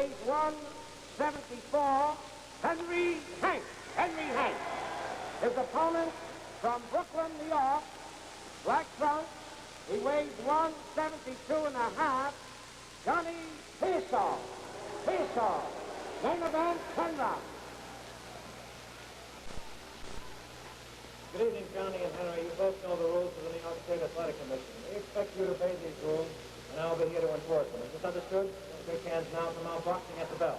weighs 174, Henry Hank. Henry Hank. His opponent from Brooklyn, New York, black trunk. He weighs 172 and a half, Johnny Persol. Persol. Main event, 10 rounds. Good evening, Johnny and Henry. You both know the rules of the New York State Athletic Commission. We expect you to obey these rules, and I'll be here to enforce them. Is this understood? Shake hands now for malboxing at the bell.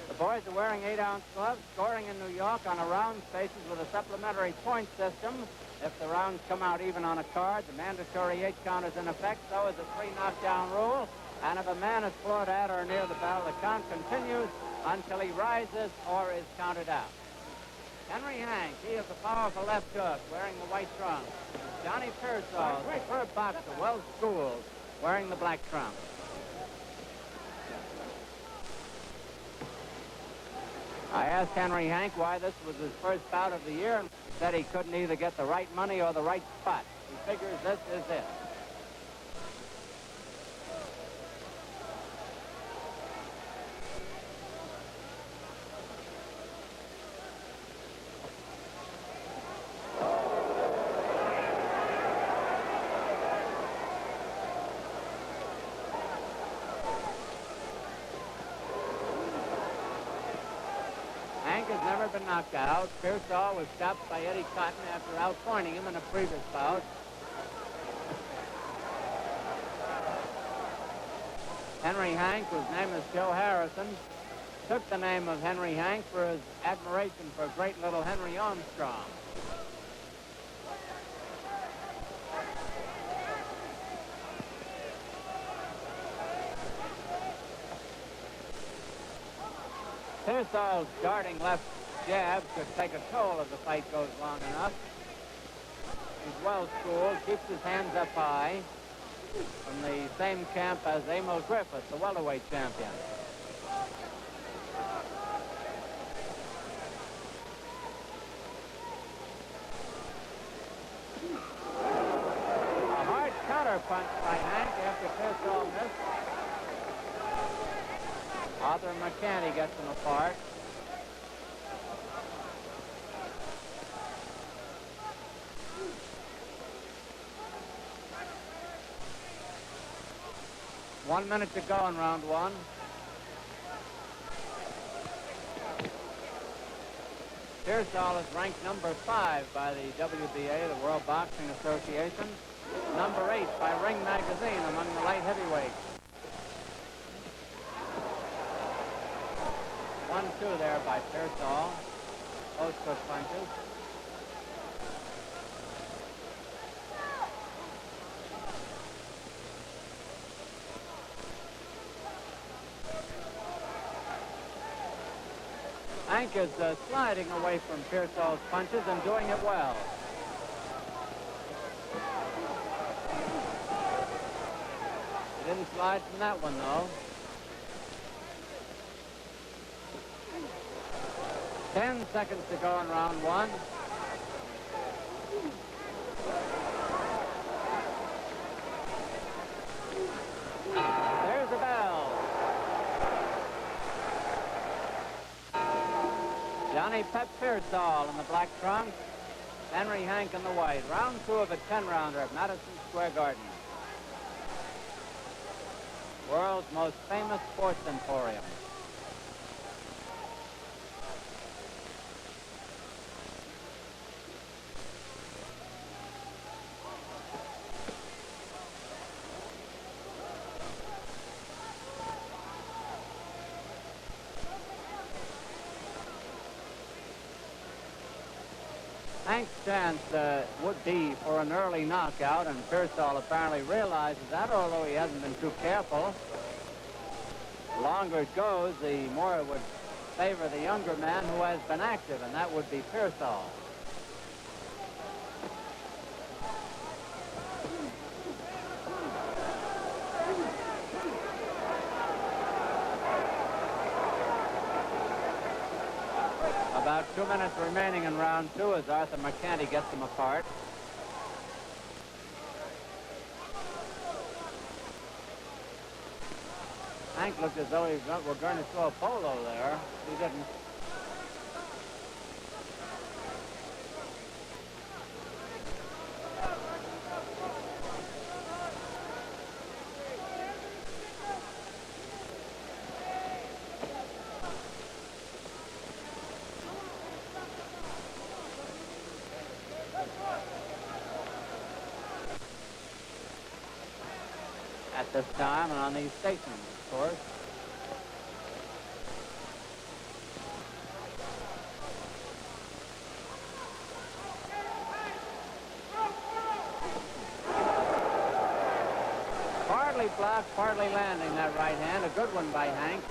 The boys are wearing 8-ounce gloves, scoring in New York on a round basis with a supplementary point system. If the rounds come out even on a card, the mandatory 8 count is in effect. So is the 3 knockdown rule. And if a man is floored at or near the bell, the count continues until he rises or is counted out. Henry Hank, he is a powerful left hook, wearing the white trunk. Johnny Persol, a superb boxer, well schooled, wearing the black trunk. I asked Henry Hank why this was his first bout of the year, and he said he couldn't either get the right money or the right spot. He figures this is it. Hank has never been knocked out. Persol was stopped by Eddie Cotton after outpointing him in a previous bout. Henry Hank, whose name is Joe Harrison, took the name of Henry Hank for his admiration for great little Henry Armstrong. Persol's darting left jab could take a toll if the fight goes long enough. He's well schooled, keeps his hands up high, from the same camp as Emil Griffith, the welterweight champion. A hard counter punch by Hank after Persol missed. Arthur McCanty gets him apart. One minute to go in round one. Persol is ranked number 5 by the WBA, the World Boxing Association. Number 8 by Ring Magazine among the light heavyweights. 1-2 there by Persol. Both good punches. Hank is sliding away from Persol's punches and doing it well. He didn't slide from that one, though. 10 seconds to go in round one. There's the bell. Johnny Pep Persol in the black trunk, Henry Hank in the white. Round 2 of a 10-rounder at Madison Square Garden. World's most famous sports emporium. Hank's chance would be for an early knockout, and Persol apparently realizes that, although he hasn't been too careful. The longer it goes, the more it would favor the younger man who has been active, and that would be Persol. About 2 minutes remaining in round 2 as Arthur McCanty gets them apart. Hank looked as though he were going to throw a polo there. He didn't. At this time and on these stations, of course. Partly blocked, partly landing that right hand. A good one by Hank.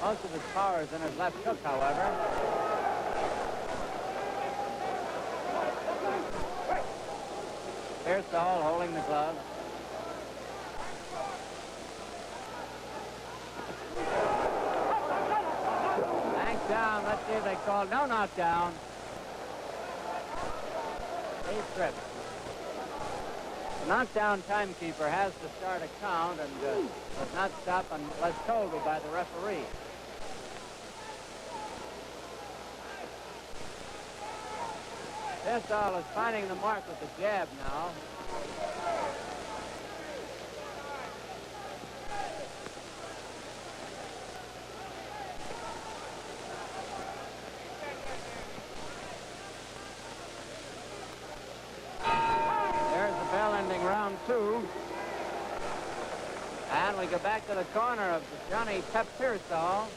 Most of his power is in his left hook, however. Persol holding the glove. Hank down. Let's see if they call. No knockdown. He tripped. The knockdown timekeeper has to start a count and does not stop unless told to by the referee. Persol is finding the mark with the jab now. There's the bell ending round 2. And we go back to the corner of Johnny Pep Persol.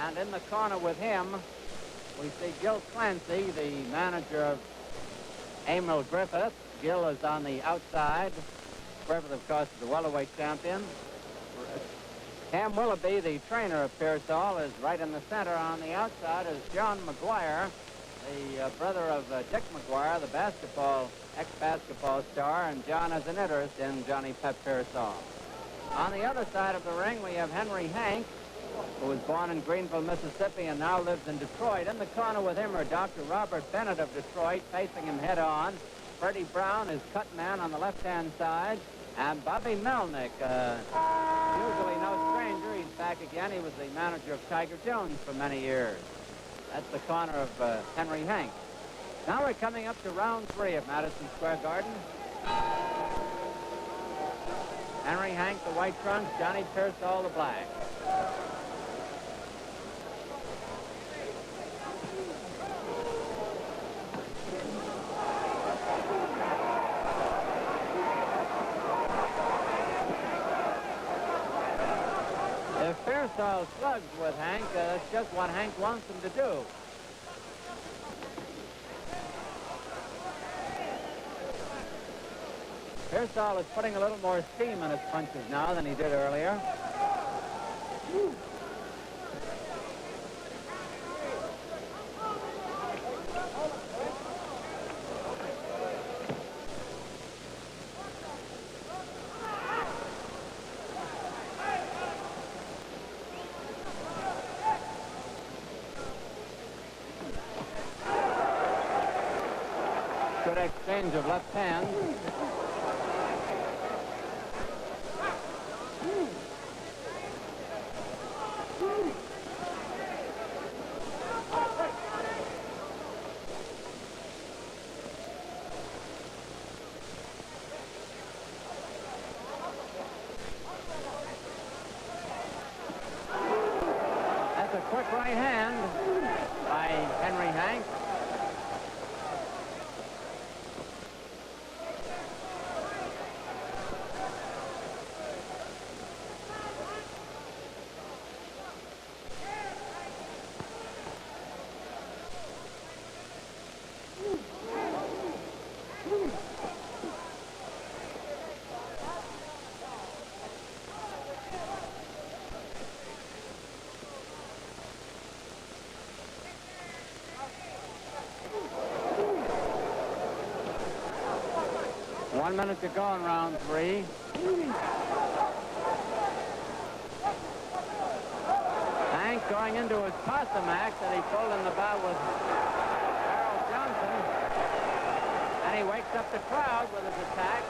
And in the corner with him, we see Gil Clancy, the manager of Emil Griffith. Gil is on the outside. Griffith, of course, is the welterweight champion. Cam Willoughby, the trainer of Persol, is right in the center. On the outside is John McGuire, the brother of Dick McGuire, the ex-basketball star, and John has an interest in Johnny Pep Persol. On the other side of the ring, we have Henry Hank, who was born in Greenville, Mississippi, and now lives in Detroit. In the corner with him are Dr. Robert Bennett of Detroit, facing him head-on. Freddie Brown, his cut man on the left-hand side, and Bobby Melnick, usually no stranger. He's back again. He was the manager of Tiger Jones for many years. That's the corner of Henry Hank. Now we're coming up to round 3 of Madison Square Garden. Henry Hank, the white trunks, Johnny Persol, the black. If Persol slugs with Hank, that's just what Hank wants him to do. Persol is putting a little more steam in his punches now than he did earlier. Good exchange of left hands. That's a quick right hand by Henry Hank. One minute to go in round 3. Hank going into his possum act that he pulled in the bout with Harold Johnson. And he wakes up the crowd with his attack.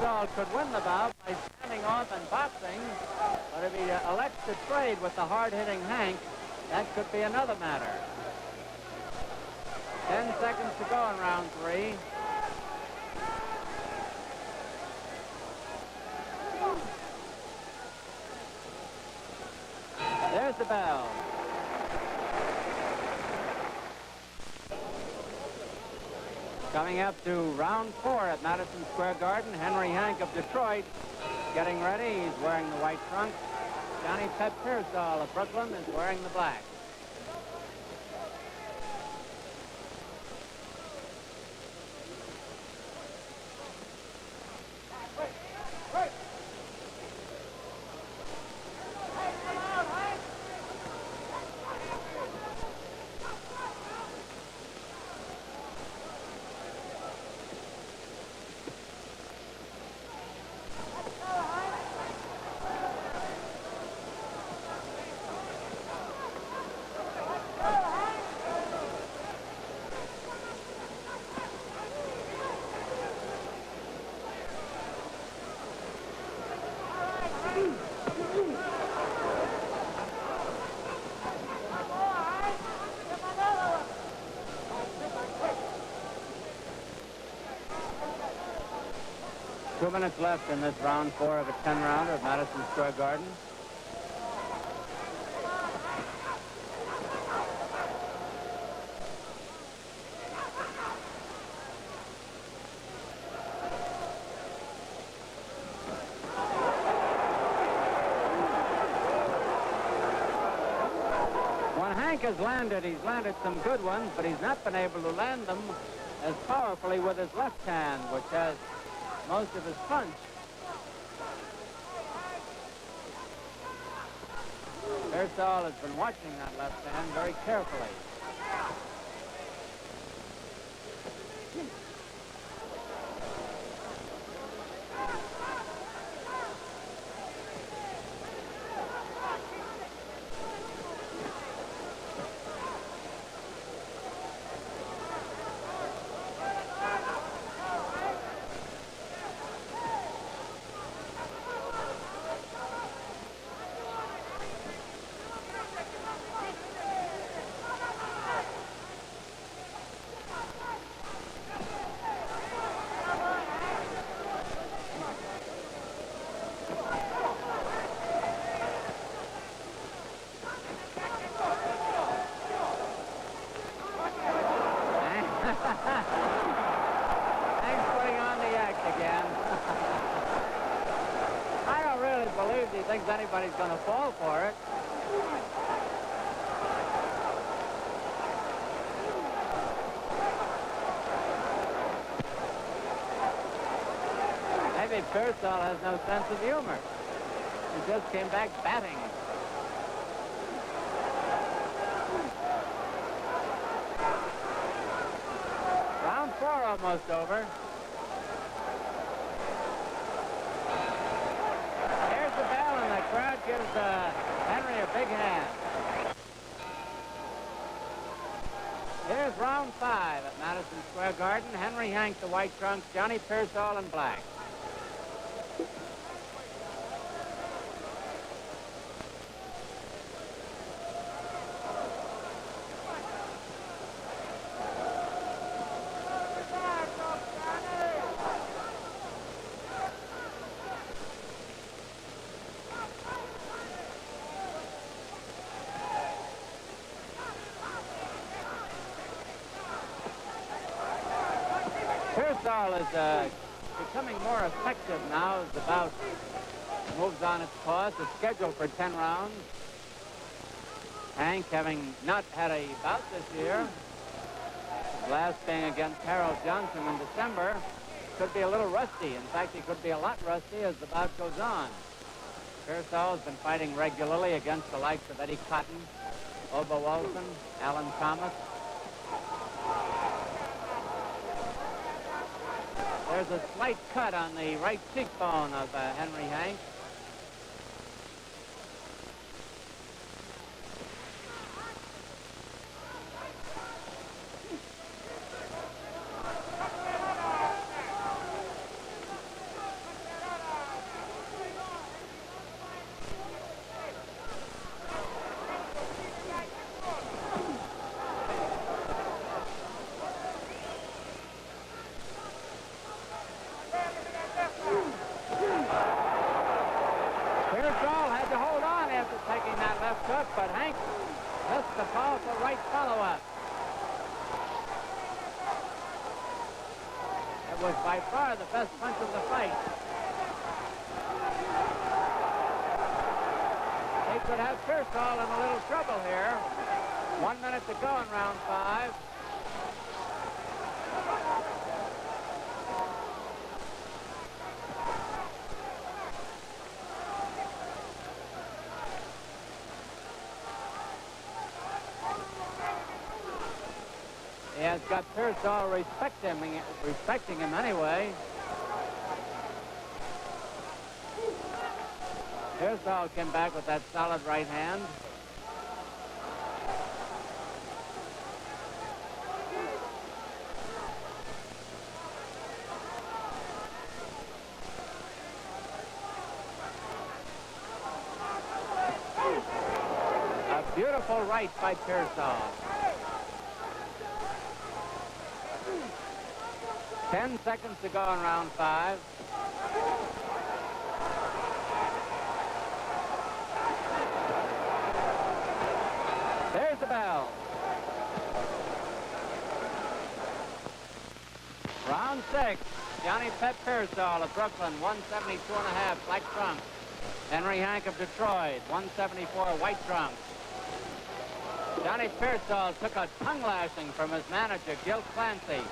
Persol could win the bout by standing off and boxing, but if he elects to trade with the hard-hitting Hank, that could be another matter. 10 seconds to go in round 3. There's the bell. Coming up to round 4 at Madison Square Garden, Henry Hank of Detroit getting ready. He's wearing the white trunks. Johnny Pep Persol of Brooklyn is wearing the black. Two minutes left in this round 4 of a 10-rounder at Madison Square Garden. When Hank has landed, he's landed some good ones, but he's not been able to land them as powerfully with his left hand, which has most of his punch. Persol has been watching that left hand very carefully. He thinks anybody's going to fall for it. Maybe Persol has no sense of humor. He just came back batting. Round 4 almost over. Crowd gives Henry a big hand. Here's round 5 at Madison Square Garden. Henry Hank, the white trunks, Johnny Persol in black. Persol is becoming more effective now as the bout moves on its course. It's scheduled for 10 rounds. Hank, having not had a bout this year, last being against Harold Johnson in December, could be a little rusty. In fact, he could be a lot rusty as the bout goes on. Persol has been fighting regularly against the likes of Eddie Cotton, Obo Wilson, Alan Thomas. There's a slight cut on the right cheekbone of Henry Hank. follow-up. It was by far the best punch of the fight. They could have Persol in a little trouble here. 1 minute to go in round 5. He has got Persol respecting him anyway. Persol came back with that solid right hand. A beautiful right by Persol. 10 seconds to go in round 5. There's the bell. Round 6. Johnny Pet Persol of Brooklyn, 172.5, black trunks. Henry Hank of Detroit, 174, white trunks. Johnny Persol took a tongue lashing from his manager, Gil Clancy,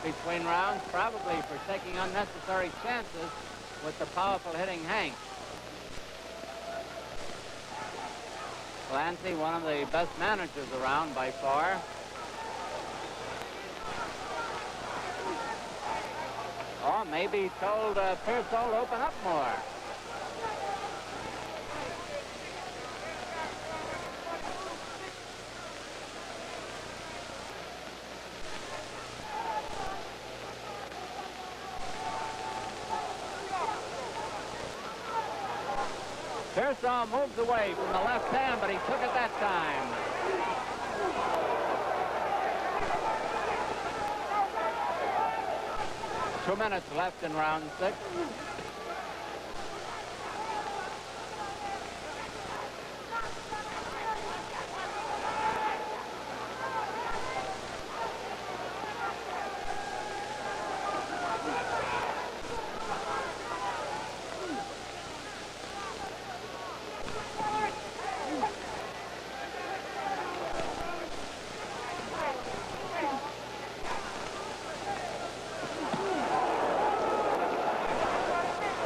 between rounds, probably for taking unnecessary chances with the powerful hitting Hank. Clancy, one of the best managers around by far. Or maybe he told Persol to open up more. Persol moves away from the left hand, but he took it that time. Two minutes left in round 6.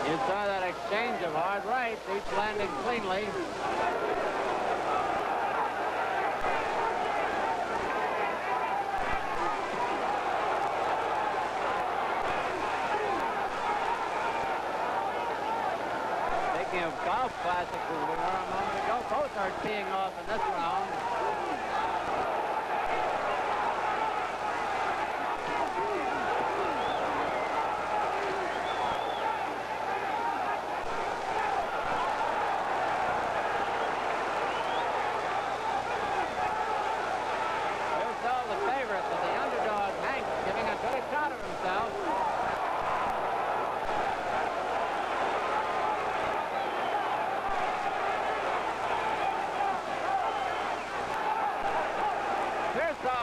You saw that exchange of hard rights, each landing cleanly. Speaking of golf classics, as we were a moment ago, both are teeing off in this round.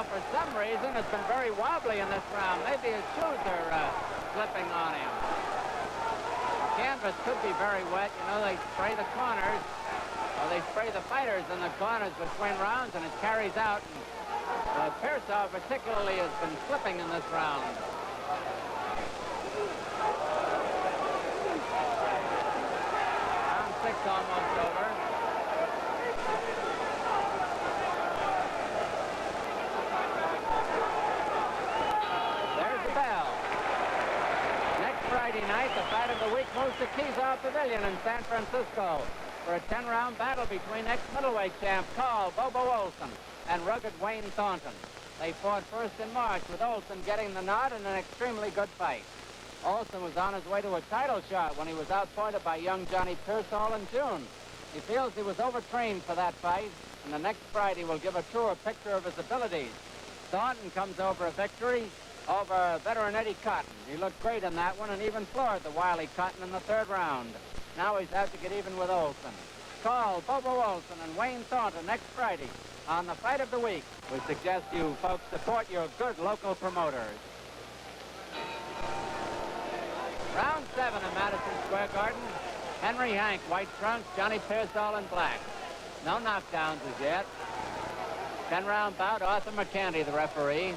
For some reason, has been very wobbly in this round. Maybe his shoes are slipping on him. The canvas could be very wet. You know, they spray the corners, or they spray the fighters in the corners between rounds, and it carries out. And Persol particularly has been slipping in this round. Round 6 almost over. Friday night, the fight of the week moves to Kezar Pavilion in San Francisco for a 10-round battle between ex-middleweight champ Carl Bobo Olson and rugged Wayne Thornton. They fought first in March, with Olson getting the nod in an extremely good fight. Olson was on his way to a title shot when he was outpointed by young Johnny Persol in June. He feels he was overtrained for that fight, and the next Friday will give a truer picture of his abilities. Thornton comes over a victory over veteran Eddie Cotton. He looked great in that one and even floored the wily Cotton in the 3rd round. Now he's out to get even with Olson. Call Bobo Olson and Wayne Thornton next Friday on the fight of the week. We suggest you folks support your good local promoters. Round 7 in Madison Square Garden. Henry Hank, white trunks, Johnny Persol in black. No knockdowns as yet. 10-round bout, Arthur McCandy, the referee.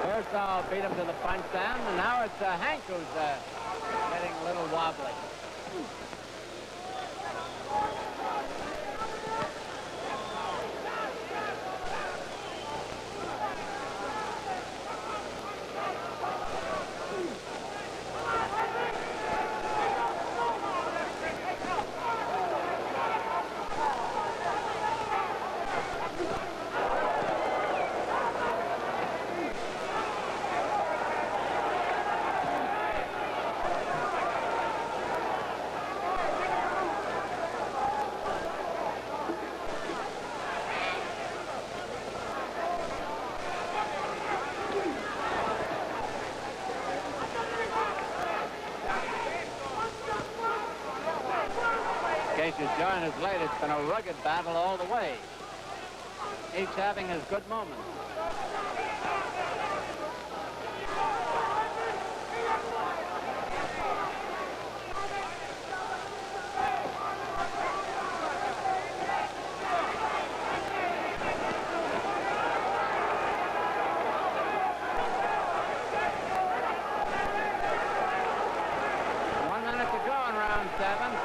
Persol beat him to the punch down, and now it's Hank who's getting a little wobbly. In case you join us late, it's been a rugged battle all the way, each having his good moments.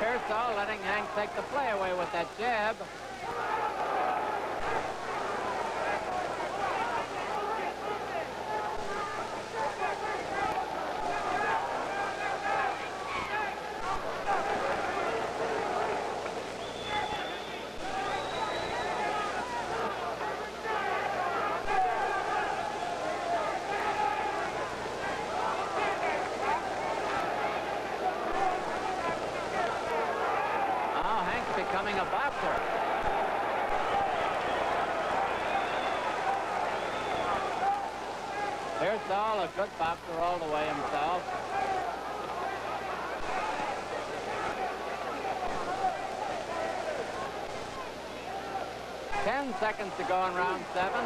Persol letting Hank take the play away with that jab. Becoming a boxer. Persol, a good boxer all the way himself. Ten seconds to go in round 7.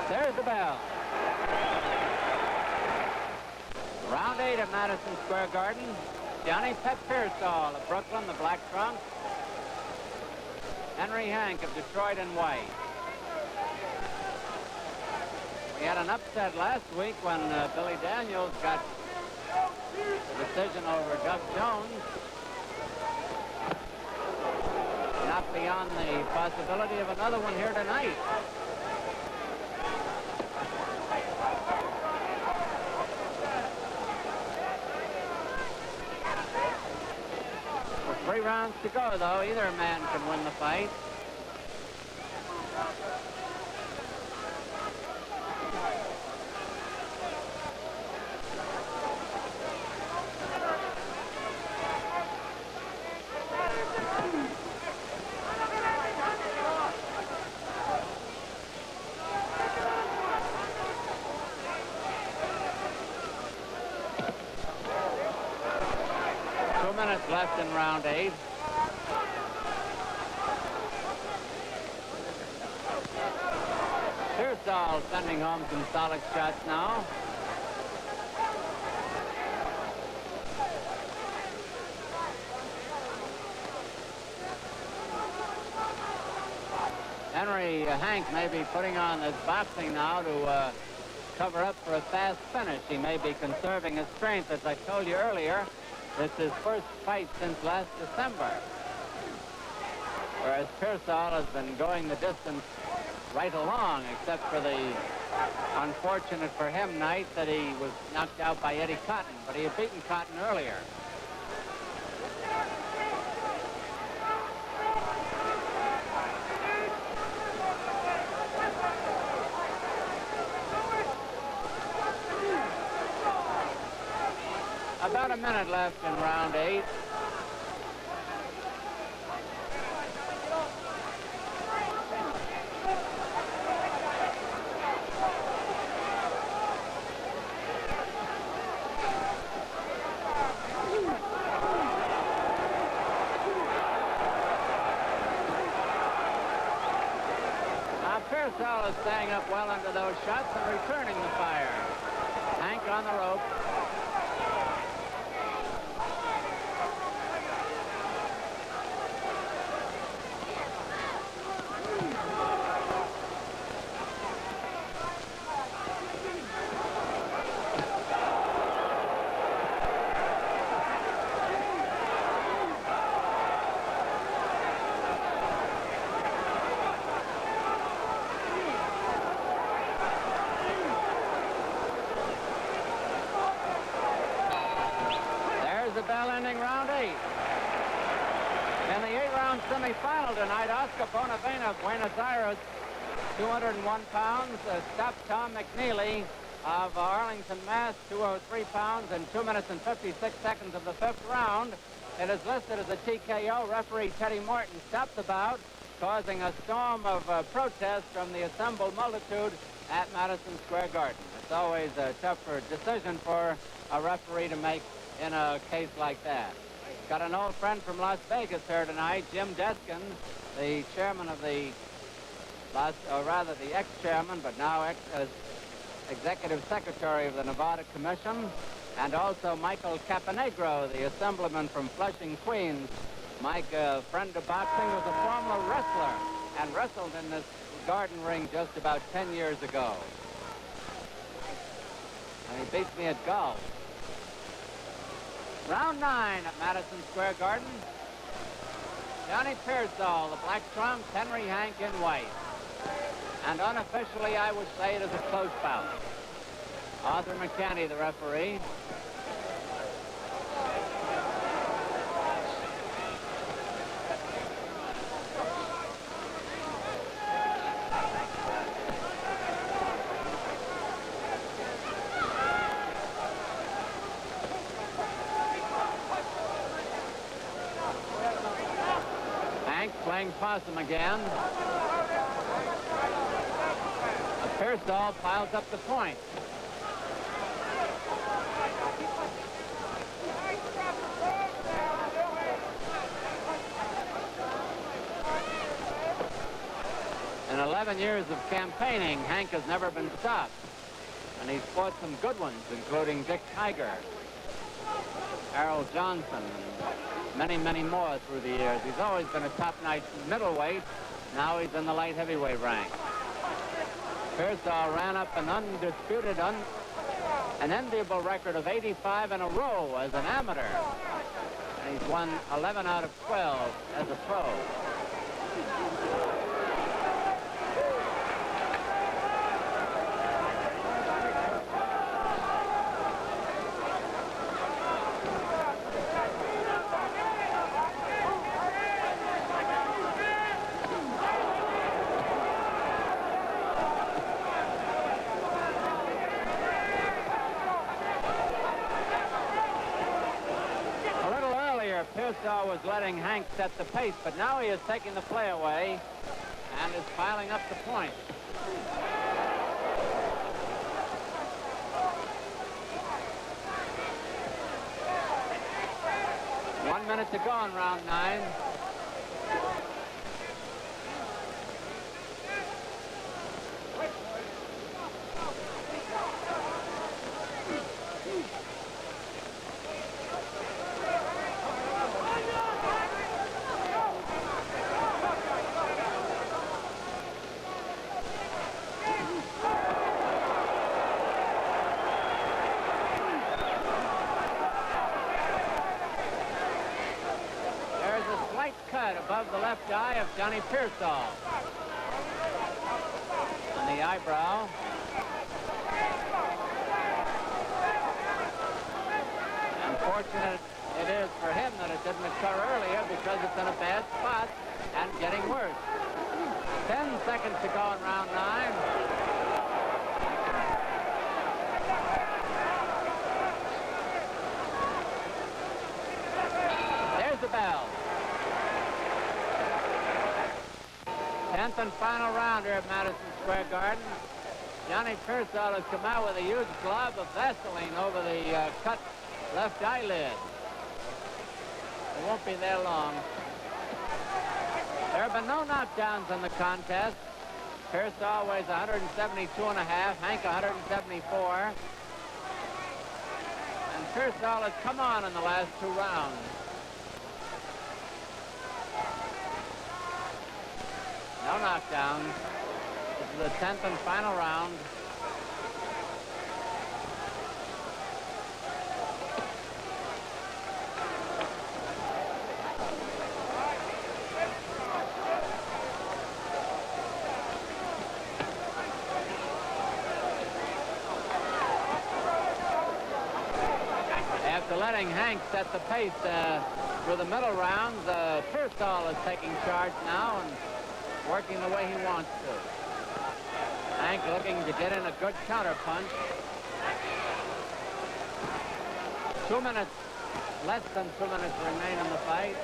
There's the bell. Round 8 at Madison Square Garden. Johnny Pet Persol of Brooklyn, the black trunk. Henry Hank of Detroit in white. We had an upset last week when Billy Daniels got the decision over Doug Jones. Not beyond the possibility of another one here tonight. With 3 rounds to go, though, either man can win the fight. Minutes left in round 8. Persol sending home some solid shots now. Henry Hank may be putting on his boxing now to cover up for a fast finish. He may be conserving his strength. As I told you earlier, it's his first fight since last December. Whereas Persol has been going the distance right along, except for the unfortunate for him night that he was knocked out by Eddie Cotton, but he had beaten Cotton earlier. about a minute left in round 8. Persol is staying up well under those shots and returning the fire. Hank on the rope. The bell ending round 8. In the 8-round semifinal tonight, Oscar Bonavena of Buenos Aires, 201 pounds, stopped Tom McNeely of Arlington, Mass, 203 pounds, in 2 minutes and 56 seconds of the 5th round. It is listed as a TKO. Referee Teddy Morton stopped the bout, causing a storm of protest from the assembled multitude at Madison Square Garden. It's always a tougher decision for a referee to make in a case like that. Got an old friend from Las Vegas here tonight, Jim Deskin, the chairman of the, the ex-chairman, but now executive secretary of the Nevada Commission, and also Michael Caponegro, the assemblyman from Flushing, Queens. Mike, a friend of boxing, was a former wrestler and wrestled in this garden ring just about 10 years ago. And he beats me at golf. Round 9 at Madison Square Garden. Johnny Persol, the black trunks, Henry Hank in white. And unofficially, I would say it is a close bout. Arthur McCanny, the referee. Playing possum again. Persol piles up the point. In 11 years of campaigning, Hank has never been stopped. And he's fought some good ones, including Dick Tiger, Harold Johnson, and many, many more through the years. He's always been a top-notch middleweight. Now he's in the light heavyweight rank. Persol ran up an undisputed, an enviable record of 85 in a row as an amateur. And he's won 11 out of 12 as a pro. Persol was letting Hank set the pace, but now he is taking the play away and is piling up the point. One minute to go in round 9. Above the left eye of Johnny Persol. On the eyebrow. Unfortunate it is for him that it didn't occur earlier because it's in a bad spot and getting worse. 10 seconds to go in round 9. 10th and final round here at Madison Square Garden. Johnny Persol has come out with a huge glob of Vaseline over the cut left eyelid. It won't be there long. There have been no knockdowns in the contest. Persol weighs 172.5, Hank 174. And Persol has come on in the last 2 rounds. No knockdowns. This is the 10th and final round. After letting Hank set the pace for the middle rounds, Persol is taking charge now and working the way he wants to. Hank looking to get in a good counter punch. 2 minutes, less than 2 minutes remain in the fight.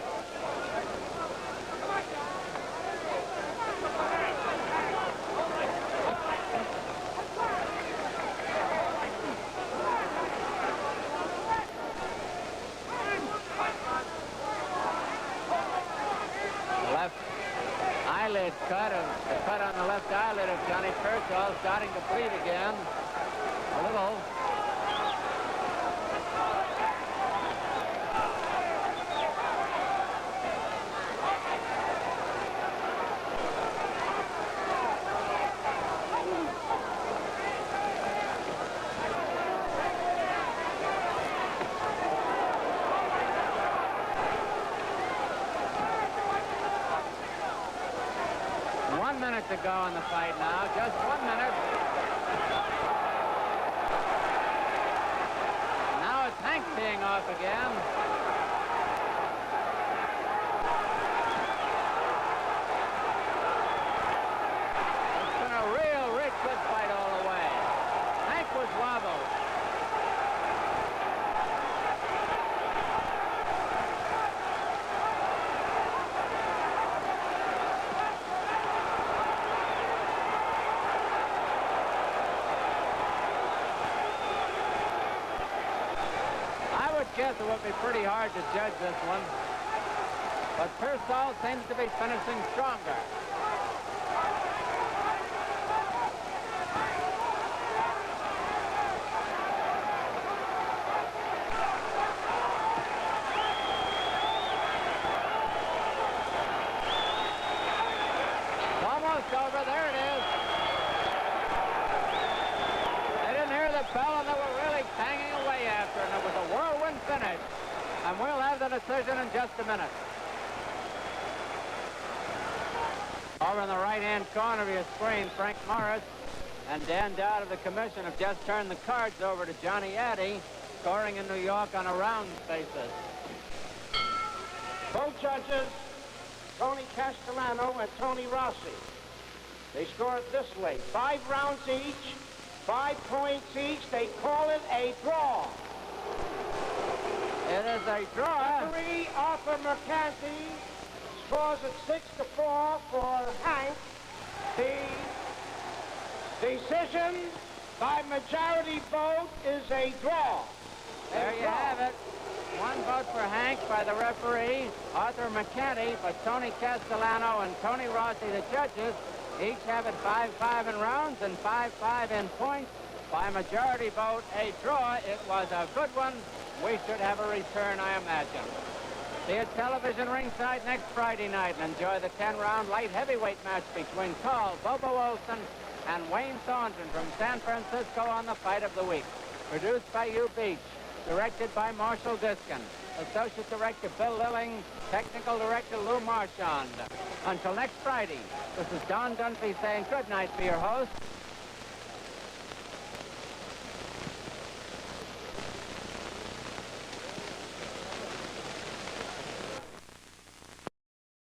The cut on the left eyelid of Johnny Persol starting to bleed again. A little. To go in the fight now, just 1 minute. Now it's Hank teeing off again. It's been a real good fight all the way. Hank was wobbled. It would be pretty hard to judge this one, but Persol seems to be finishing stronger. It's almost over. There it is. They didn't hear the bell, and they were really hanging away after, and it was a whirlwind finish. And we'll have the decision in just a minute. Over in the right-hand corner of your screen, Frank Morris and Dan Dowd of the commission have just turned the cards over to Johnny Addy, scoring in New York on a round basis. Both judges, Tony Castellano and Tony Rossi. They score it this way: 5 rounds each, 5 points each. They call it a draw. It is a draw. Referee Arthur Mercanti scores it 6-4 for Hank. The decision by majority vote is a draw. There you have it. 1 vote for Hank by the referee, Arthur Mercanti, but Tony Castellano and Tony Rossi, the judges, each have it 5-5 in rounds and 5-5 in points. By majority vote, a draw. It was a good one. We should have a return, I imagine. See it television ringside next Friday night and enjoy the 10-round light heavyweight match between Carl Bobo Olson and Wayne Thornton from San Francisco on the Fight of the Week. Produced by Hugh Beach. Directed by Marshall Diskin. Associate Director Bill Lilling. Technical Director Lou Marchand. Until next Friday, this is Don Dunphy saying good night for your host,